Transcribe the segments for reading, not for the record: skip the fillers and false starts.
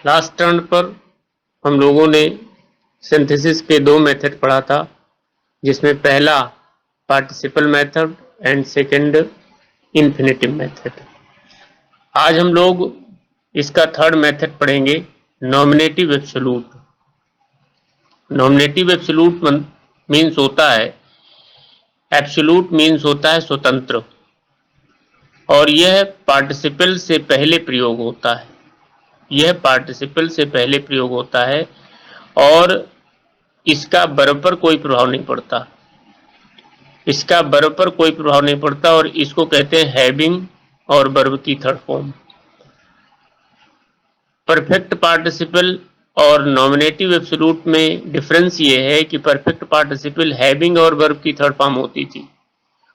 Last turn पर हम लोगों ने सिंथेसिस के दो मेथड पढ़ा था, जिसमें पहला participle method and second infinitive method. आज हम लोग इसका थर्ड मेथड पढ़ेंगे, nominative absolute. Nominative absolute means होता है, एब्सोल्यूट मीन्स होता है स्वतंत्र, और यह पार्टिसिपल से पहले प्रयोग होता है। यह पार्टिसिपल से पहले प्रयोग होता है और इसका वर्ब पर कोई प्रभाव नहीं पड़ता। इसका वर्ब पर कोई प्रभाव नहीं पड़ता और इसको कहते हैं हैविंग और वर्ब की थर्ड फॉर्म। परफेक्ट पार्टिसिपल और नॉमिनेटिव एब्सोल्यूट में डिफरेंस ये है कि परफेक्ट पार्टिसिपल हैविंग और वर्ब की थर्ड फॉर्म होती थी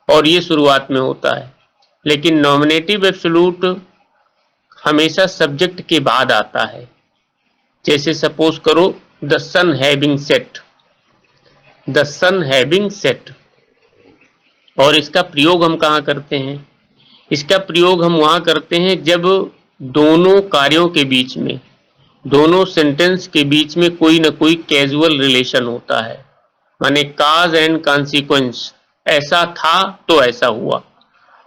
और ये शुरुआत में होता है, लेकिन नॉमिनेटिव एब्सोल्यूट हमेशा सब्जेक्ट के बाद आता है। जैसे सपोज करो the sun having set, the sun having set. और इसका प्रयोग हम कहाँ करते हैं? इसका प्रयोग हम वहां करते हैं जब दोनों कार्यों के बीच में, दोनों सेंटेंस के बीच में कोई ना कोई कैजुअल रिलेशन होता है, माने काज एंड कॉन्सिक्वेंस, ऐसा था तो ऐसा हुआ।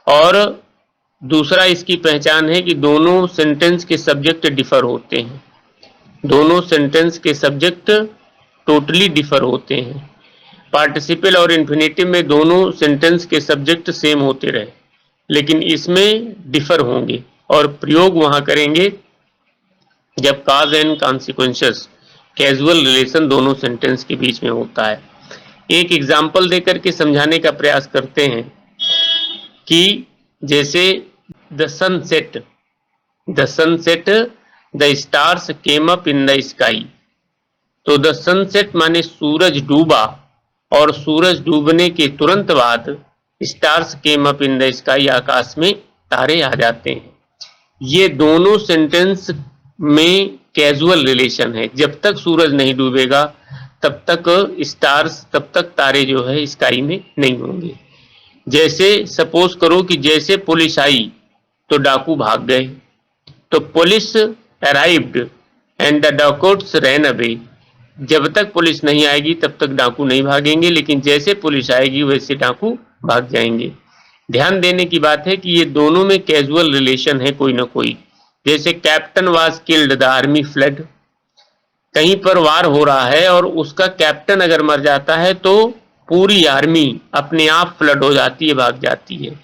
और दूसरा इसकी पहचान है कि दोनों सेंटेंस के सब्जेक्ट डिफर होते हैं, दोनों सेंटेंस के सब्जेक्ट टोटली डिफर होते हैं। पार्टिसिपल और इन्फिनेटिव में दोनों सेंटेंस के सब्जेक्ट सेम होते रहे, लेकिन इसमें डिफर होंगे और प्रयोग वहां करेंगे जब काज एंड कॉन्सिक्वेंसेस, कैजुअल रिलेशन दोनों सेंटेंस के बीच में होता है। एक एग्जाम्पल देकर के समझाने का प्रयास करते हैं कि जैसे the sunset, the sunset, the stars came up in the sky. तो द सनसेट माने सूरज डूबा और सूरज डूबने के तुरंत बाद stars came up in the sky, आकाश में तारे आ जाते हैं। ये दोनों सेंटेंस में कैजुअल रिलेशन है। जब तक सूरज नहीं डूबेगा तब तक स्टार्स, तब तक तारे जो है स्काई में नहीं होंगे। जैसे सपोज करो कि जैसे पुलिस आई तो डाकू भाग गए, तो police arrived and the dacoits ran away. जब तक पुलिस नहीं आएगी तब तक डाकू नहीं भागेंगे, लेकिन जैसे पुलिस आएगी वैसे डाकू भाग जाएंगे। ध्यान देने की बात है कि ये दोनों में कैजुअल रिलेशन है कोई ना कोई। जैसे captain was killed the army flood, कहीं पर वार हो रहा है और उसका कैप्टन अगर मर जाता है तो पूरी आर्मी अपने आप फ्लड हो जाती है, भाग जाती है।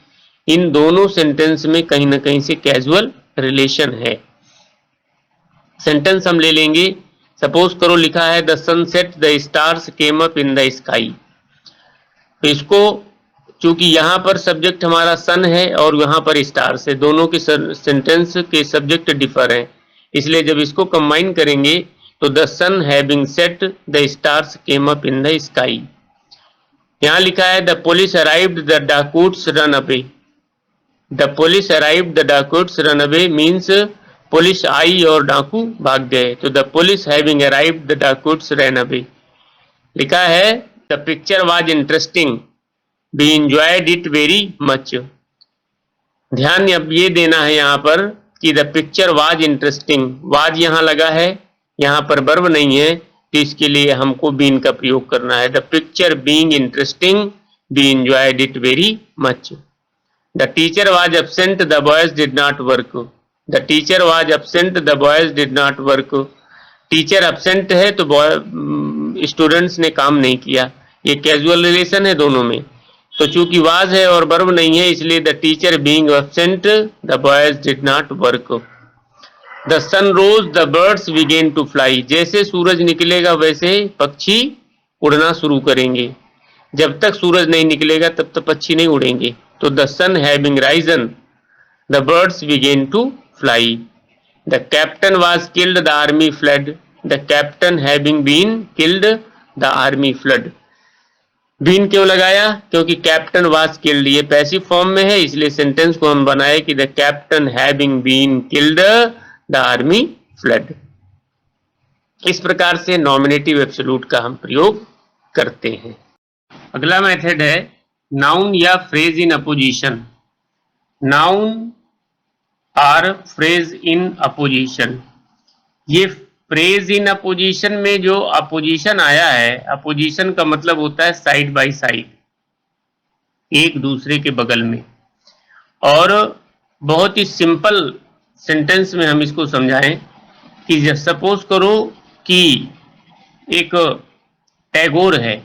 इन दोनों सेंटेंस में कहीं ना कहीं से कैजुअल रिलेशन है। सेंटेंस हम ले लेंगे, सपोज करो लिखा है the sunset the stars came up in the sky. तो इसको चूंकि यहां पर सब्जेक्ट हमारा सन है और यहां पर स्टार्स है, दोनों के सेंटेंस के सब्जेक्ट डिफर हैं, इसलिए जब इसको कंबाइन करेंगे तो the sun having set the stars came up in the sky. यहां लिखा है the police arrived the dacoits run away. The police arrived the dacoits run away means police आई और डाकू भाग गए। तो the police having arrived the dacoits run away. लिखा है the picture was interesting we enjoyed it very much. ध्यान अब ये देना है यहाँ पर कि the picture was interesting, was यहाँ लगा है, यहाँ पर वर्ब नहीं है, तो इसके लिए हमको बीन का प्रयोग करना है। The picture being interesting we enjoyed it very much. The teacher was absent the boys did not work. The teacher was absent the boys did not work. Teacher absent है तो स्टूडेंट्स ने काम नहीं किया। ये कैजुअल रिलेशन है दोनों में। तो चूंकि वाज है और वर्ब नहीं है, इसलिए the teacher being absent the boys did not work. The sun rose the birds began to fly. जैसे सूरज निकलेगा वैसे पक्षी उड़ना शुरू करेंगे। जब तक सूरज नहीं निकलेगा तब तक पक्षी नहीं उड़ेंगे। तो the sun having risen the birds began to fly. The captain was killed the army fled. The captain having been killed the army fled. Been क्यों लगाया? क्योंकि कैप्टन वाज किल्ड ये पैसिव फॉर्म में है, इसलिए सेंटेंस को हम बनाए कि the captain having been killed the army fled. इस प्रकार से नॉमिनेटिव एब्सोल्यूट का हम प्रयोग करते हैं। अगला मेथड है नाउन या phrase in apposition. Noun or phrase in apposition. ये फ्रेज इन अपोजिशन में जो अपोजिशन आया है, अपोजिशन का मतलब होता है साइड बाय साइड, एक दूसरे के बगल में। और बहुत ही सिंपल सेंटेंस में हम इसको समझाएं कि जब सपोज करो कि एक टैगोर है,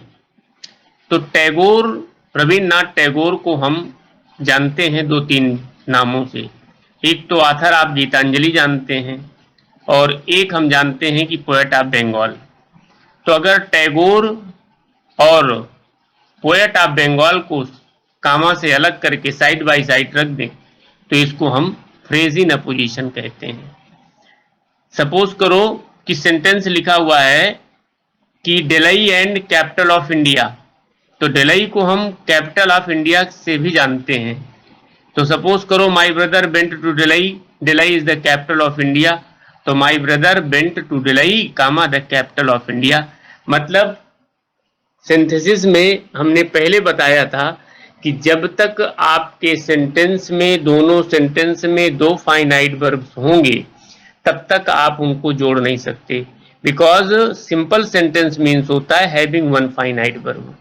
तो टैगोर, रविन्द्रनाथ टैगोर को हम जानते हैं दो तीन नामों से। एक तो आथर ऑफ गीतांजलि जानते हैं, और एक हम जानते हैं कि पोएट ऑफ बंगाल। तो अगर टैगोर और पोएट ऑफ बंगाल को कामा से अलग करके साइड बाय साइड रख दें, तो इसको हम फ्रेज इन अपोजिशन कहते हैं। सपोज करो कि सेंटेंस लिखा हुआ है कि Delhi and capital of India, तो दिल्ली को हम कैपिटल ऑफ इंडिया से भी जानते हैं। तो सपोज करो my brother went to Delhi, Delhi is the capital of India, तो my brother went to Delhi comma the capital of India. मतलब सिंथेसिस में हमने पहले बताया था कि जब तक आपके सेंटेंस में, दोनों सेंटेंस में दो फाइनाइट वर्ब्स होंगे, तब तक आप उनको जोड़ नहीं सकते, बिकॉज सिंपल सेंटेंस मीन्स होता है हैविंग वन फाइनाइट वर्ब।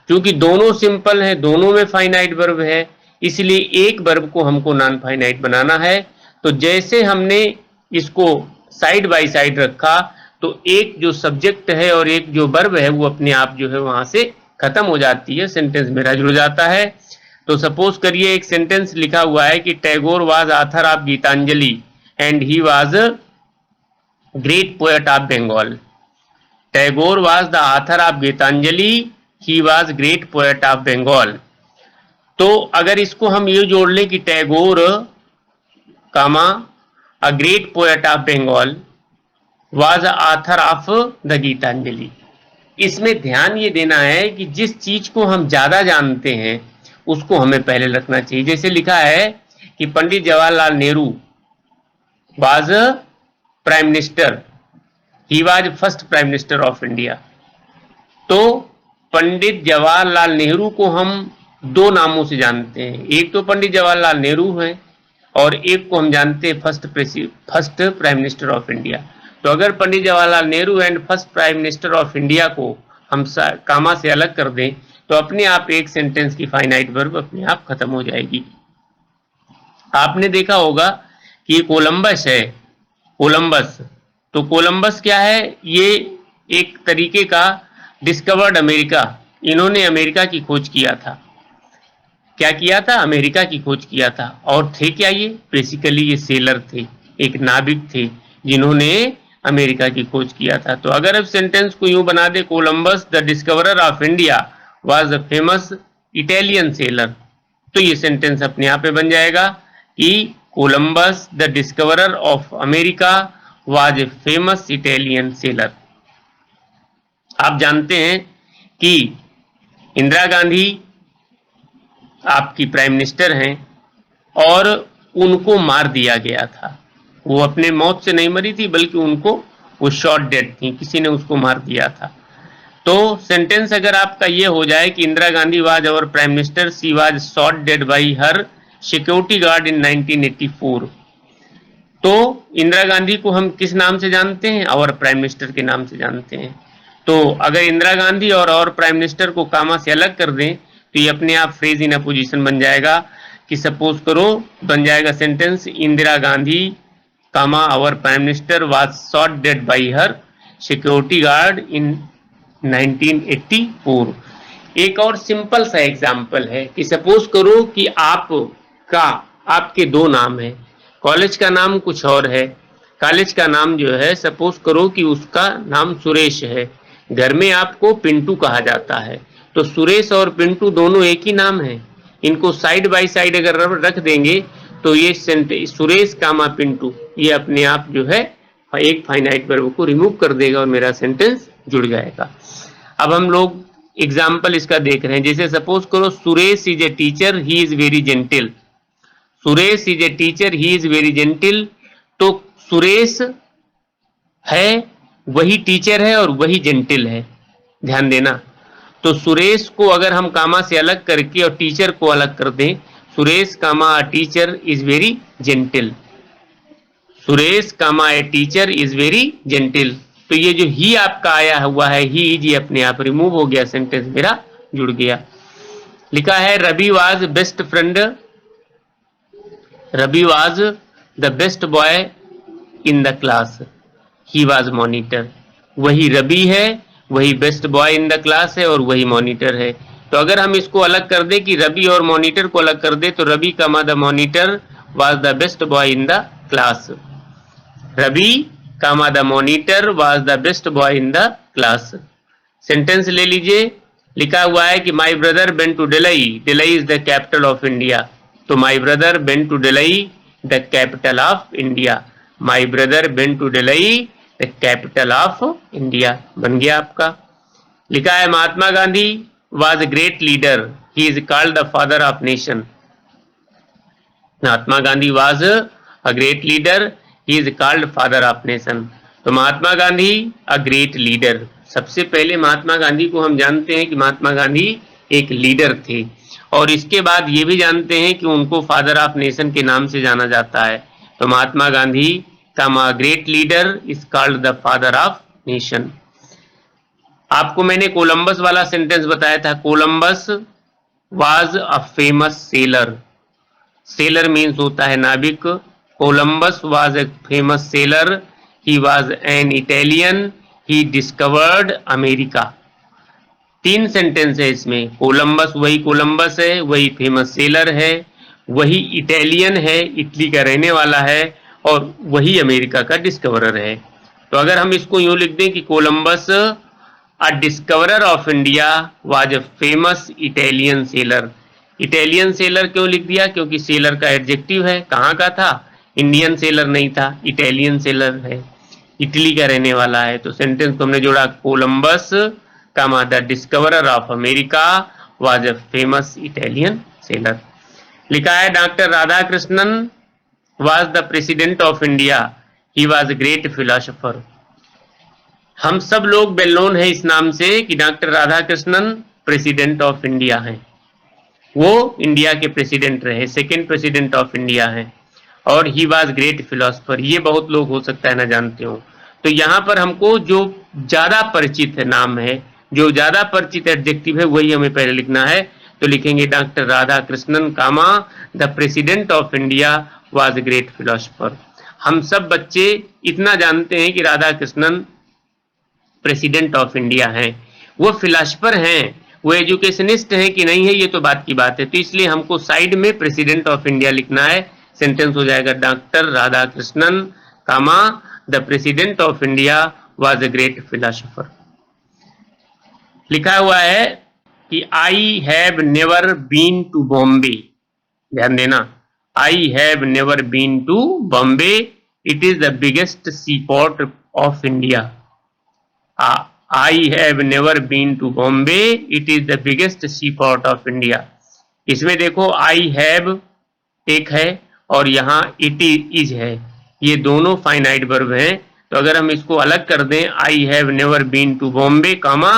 क्योंकि दोनों सिंपल है, दोनों में फाइनाइट वर्ब है, इसलिए एक वर्ब को हमको नॉन फाइनाइट बनाना है। तो जैसे हमने इसको साइड बाय साइड रखा, तो एक जो सब्जेक्ट है और एक जो वर्ब है वो अपने आप जो है वहां से खत्म हो जाती है, सेंटेंस मेरा जुड़ जाता है। तो सपोज करिए एक सेंटेंस लिखा हुआ है कि Tagore was author of Gitanjali and he was great poet of Bengal. Tagore was the author of Gitanjali, he was great poet of Bengal. तो अगर इसको हम ये जोड़ लें कि Tagore comma a great poet of Bengal was author of the Gitanjali. इसमें ध्यान ये देना है कि जिस चीज को हम ज्यादा जानते हैं उसको हमें पहले रखना चाहिए। जैसे लिखा है कि Pandit Jawaharlal Nehru was prime minister, he was first prime minister of India. तो पंडित जवाहरलाल नेहरू को हम दो नामों से जानते हैं, एक तो पंडित जवाहरलाल नेहरू हैं और एक को हम जानते हैं first prime minister of India. तो अगर Pandit Jawaharlal Nehru and first prime minister of India को हम कामा से अलग कर दें, तो अपने आप एक सेंटेंस की फाइनाइट वर्ब अपने आप खत्म हो जाएगी। आपने देखा होगा कि ये कोलंबस है, कोलंबस, तो कोलंबस क्या है, ये एक तरीके का डिस्कवर्ड अमेरिका, इन्होंने अमेरिका की खोज किया था। क्या किया था? अमेरिका की खोज किया था। और थे क्या ये? बेसिकली ये सेलर थे, एक नाविक थे जिन्होंने अमेरिका की खोज किया था। तो अगर अब सेंटेंस को यूं बना दे, Columbus the discoverer of India was a famous Italian sailor, तो ये सेंटेंस अपने आप में बन जाएगा कि Columbus the discoverer of America was a famous Italian sailor. आप जानते हैं कि इंदिरा गांधी आपकी प्राइम मिनिस्टर हैं और उनको मार दिया गया था। वो अपने मौत से नहीं मरी थी, बल्कि उनको वो शॉट डेड थी, किसी ने उसको मार दिया था। तो सेंटेंस अगर आपका ये हो जाए कि Indira Gandhi was our prime minister, she was shot dead by her security guard in 1984। तो इंदिरा गांधी को हम किस नाम से जानते हैं? आवर प्राइम मिनिस्टर के नाम से जानते हैं। तो अगर इंदिरा गांधी और प्राइम मिनिस्टर को कामा से अलग कर दें, तो ये अपने आप फ्रेज इन अपोजिशन बन जाएगा कि सपोज करो बन जाएगा sentence, Indira Gandhi comma our prime minister was shot dead by her security guard in 1984। एक और सिंपल सा एग्जांपल है कि सपोज करो कि आपके दो नाम है, कॉलेज का नाम कुछ और है, कॉलेज का नाम जो है सपोज करो कि उसका नाम सुरेश है, घर में आपको पिंटू कहा जाता है। तो सुरेश और पिंटू दोनों एक ही नाम है, इनको साइड बाय साइड अगर रख देंगे तो ये सुरेश कामा पिंटू, ये अपने आप जो है एक फाइनाइट वर्ब को रिमूव कर देगा और मेरा सेंटेंस जुड़ जाएगा। अब हम लोग एग्जाम्पल इसका देख रहे हैं। जैसे सपोज करो Suresh is a teacher, he is very gentle. Suresh is a teacher, he is very gentle. तो सुरेश है, वही टीचर है और वही जेंटिल है, ध्यान देना। तो सुरेश को अगर हम कामा से अलग करके और टीचर को अलग कर दें, Suresh comma teacher is very gentle. Suresh comma a teacher is very gentle. तो ये जो ही आपका आया हुआ है ही इज, ये अपने आप रिमूव हो गया, सेंटेंस मेरा जुड़ गया। लिखा है Ravi was best friend, Ravi was the best boy in the class, he was monitor. वही रवि है, वही best boy in the class है और वही मॉनिटर है। तो अगर हम इसको अलग कर दें कि रवि और मॉनिटर को अलग कर दे तो Ravi comma the monitor was the best boy in the class, Ravi comma the monitor was the best boy in the class. Sentence ले लीजिए, लिखा हुआ है कि my brother been to Delhi, Delhi is the capital of India. तो my brother been to Delhi the capital of India, my brother been to Delhi the capital of India बन गया आपका। लिखा है Mahatma Gandhi was a great leader, he is called the father of nation. Mahatma Gandhi was a great leader, he is called father of nation. तो Mahatma Gandhi a great leader, सबसे पहले महात्मा गांधी को हम जानते हैं कि महात्मा गांधी एक लीडर थे और इसके बाद ये भी जानते हैं कि उनको फादर ऑफ नेशन के नाम से जाना जाता है। तो महात्मा गांधी का great leader is called the father of nation. आपको मैंने कोलंबस वाला सेंटेंस बताया था, Columbus was a famous seller, seller means होता है नाविक। Columbus was a famous seller, he was an Italian, he discovered America. तीन सेंटेंस है इसमें, कोलंबस वही कोलंबस है, वही फेमस सेलर है, वही इटालियन है, इटली का रहने वाला है और वही अमेरिका का डिस्कवरर है। तो अगर हम इसको यूं लिख दें कि Columbus a discoverer of India was a famous Italian seller. Italian seller क्यों लिख दिया? क्योंकि सेलर का एडजेक्टिव है, कहाँ का था? इंडियन सेलर नहीं था, इटालियन सेलर है, इटली का रहने वाला है। तो सेंटेंस को हमने जोड़ा, Columbus comma the discoverer of America was a famous Italian sailor. लिखा है doctor Radhakrishnan was the president of India, he was a great philosopher. हम सब लोग वेल नोन है इस नाम से कि doctor Radhakrishnan president of India हैं, वो इंडिया के प्रेसिडेंट रहे, सेकेंड प्रेसिडेंट ऑफ इंडिया हैं और ही वाज ग्रेट फिलोसोफर। ये बहुत लोग हो सकता है ना जानते हो। तो यहाँ पर हमको जो ज्यादा परिचित है नाम है, जो ज्यादा परिचित एडजेक्टिव है वही हमें पहले लिखना है। तो लिखेंगे doctor Radhakrishnan comma the president of India was great philosopher. हम सब बच्चे इतना जानते हैं कि Radhakrishnan president of India हैं, वो फिलोसोफर हैं, वो एजुकेशनिस्ट हैं कि नहीं है ये तो बात की बात है। तो इसलिए हमको साइड में प्रेसिडेंट ऑफ इंडिया लिखना है। सेंटेंस हो जाएगा doctor Radhakrishnan comma the president of India was a great philosopher. लिखा हुआ है कि I have never been to Bombay, ध्यान देना, I have never been to Bombay, it is the biggest sea port of India. I have never been to Bombay, it is the biggest sea port of India. इसमें देखो I have एक है और यहाँ it is है, ये दोनों फाइनाइट वर्ब हैं। तो अगर हम इसको अलग कर दें, I have never been to Bombay comma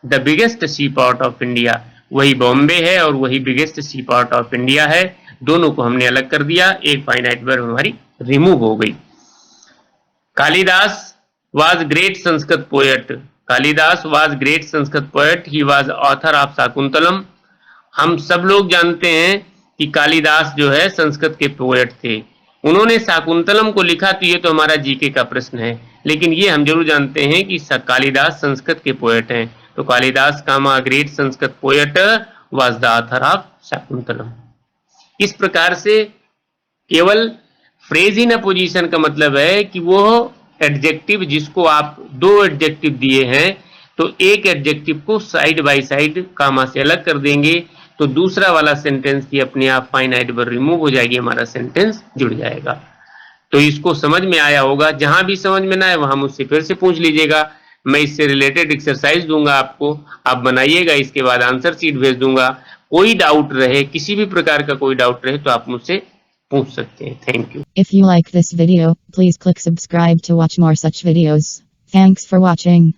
the biggest sea port of India, वही बॉम्बे है और वही biggest sea port of India है, दोनों को हमने अलग कर दिया, एक फाइनाइट वर्ब हमारी रिमूव हो गई। Kalidas was great Sanskrit poet, Kalidas was great Sanskrit poet, he was author of Shakuntalam. हम सब लोग जानते हैं कि कालिदास जो है संस्कृत के पोएट थे, उन्होंने शाकुंतलम को लिखा। तो ये तो हमारा जीके का प्रश्न है, लेकिन ये हम जरूर जानते हैं कि कालिदास संस्कृत के पोएट हैं। तो Kalidas comma great Sanskrit poet was the author of Shakuntalam. इस प्रकार से केवल फ्रेज इन अ पोजीशन का मतलब है कि वो एडजेक्टिव जिसको आप दो एडजेक्टिव दिए हैं तो एक एडजेक्टिव को साइड बाय साइड कामा से अलग कर देंगे तो दूसरा वाला सेंटेंस की अपने आप फाइनाइट वर्ब रिमूव हो जाएगी, हमारा सेंटेंस जुड़ जाएगा। तो इसको समझ में आया होगा। जहां भी समझ में ना आए वहां मुझसे फिर से पूछ लीजिएगा, मैं इससे रिलेटेड एक्सरसाइज दूंगा आपको, आप बनाइएगा, इसके बाद आंसर शीट भेज दूंगा। कोई डाउट रहे, किसी भी प्रकार का कोई डाउट रहे तो आप मुझसे पूछ सकते हैं। Thank you. If you like this video, please click subscribe to watch more such videos. Thanks for watching.